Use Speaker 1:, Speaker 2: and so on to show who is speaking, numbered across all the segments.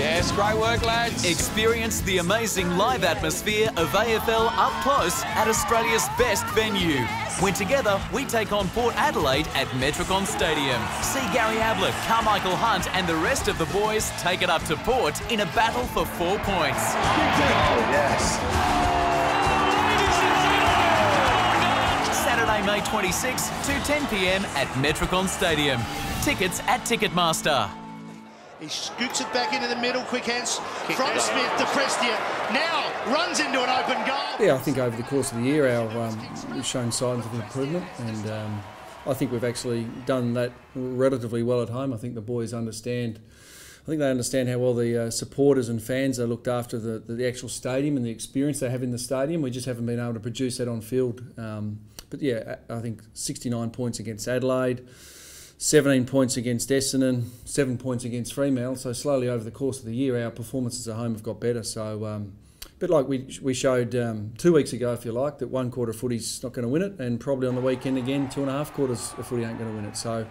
Speaker 1: Yes, great work, lads.
Speaker 2: Experience the amazing live atmosphere of AFL up close at Australia's best venue. When together, we take on Port Adelaide at Metricon Stadium. See Gary Ablett, Carmichael Hunt and the rest of the boys take it up to Port in a battle for 4 points.
Speaker 1: Yes.
Speaker 2: Saturday, May 26, 2:10 p.m. at Metricon Stadium. Tickets at Ticketmaster.
Speaker 3: He scoots it back into the middle, quick hands from Smith to Prestia. Now runs into an open goal.
Speaker 4: Yeah, I think over the course of the year we've shown signs of improvement, and I think we've actually done that relatively well at home. I think the boys understand. I think they understand how well the supporters and fans are looked after the actual stadium and the experience they have in the stadium. We just haven't been able to produce that on field. But yeah, I think 69 points against Adelaide, 17 points against Essendon, 7 points against Fremantle. So slowly over the course of the year, our performances at home have got better. So, but like we showed 2 weeks ago, if you like, that one quarter of footy's not going to win it, and probably on the weekend again, 2.5 quarters of footy ain't going to win it. So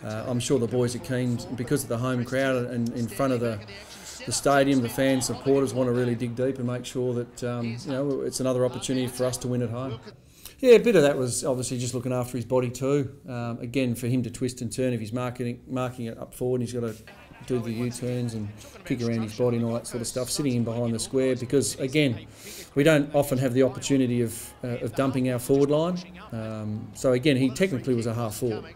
Speaker 4: I'm sure the boys are keen, because of the home crowd and in front of the stadium, the fans, supporters want to really dig deep and make sure that you know, it's another opportunity for us to win at home. Yeah, a bit of that was obviously just looking after his body too. Again, for him to twist and turn, if he's marking it up forward, he's got to do the U-turns and kick around his body and all that sort of stuff, sitting in behind the square, because again, we don't often have the opportunity of dumping our forward line. So again, he technically was a half forward,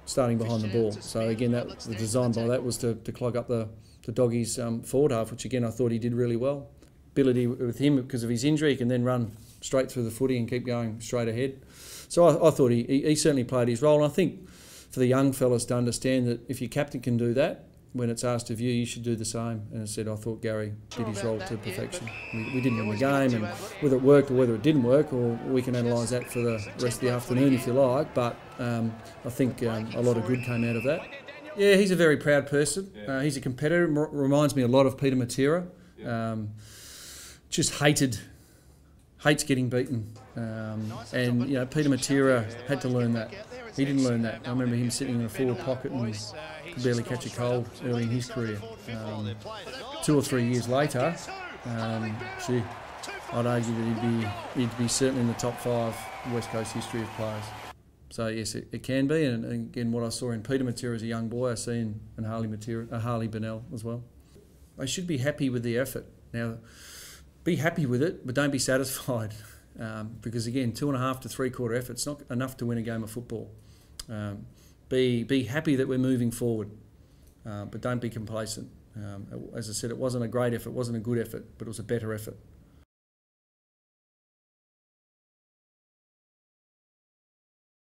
Speaker 4: starting behind the ball. So again, that the design by that was to clog up the doggies' forward half, which again I thought he did really well. Ability with him, because of his injury, he can then run straight through the footy and keep going straight ahead. So I thought he certainly played his role, and I think for the young fellas to understand that if your captain can do that, when it's asked of you, you should do the same. And I said, I thought Gary did his role to perfection. We didn't win the game, and whether it worked or whether it didn't work, or we can analyse that for the rest of the afternoon if you like, but I think a lot of good came out of that. Yeah, he's a very proud person. He's a competitor. Reminds me a lot of Peter Matera. Just hates getting beaten, and you know, Peter Matera had to learn that. He didn't learn that. I remember him sitting in a forward pocket and could barely catch a cold early in his career. 2 or 3 years later, gee, I'd argue that he'd be certainly in the top 5 West Coast history of players. So yes, it can be, and again, what I saw in Peter Matera as a young boy, I see in Harley Bennell as well. They should be happy with the effort. Now, be happy with it, but don't be satisfied, because again, 2.5 to 3/4 effort's not enough to win a game of football. Be happy that we're moving forward, but don't be complacent. As I said, it wasn't a great effort, it wasn't a good effort, but it was a better effort.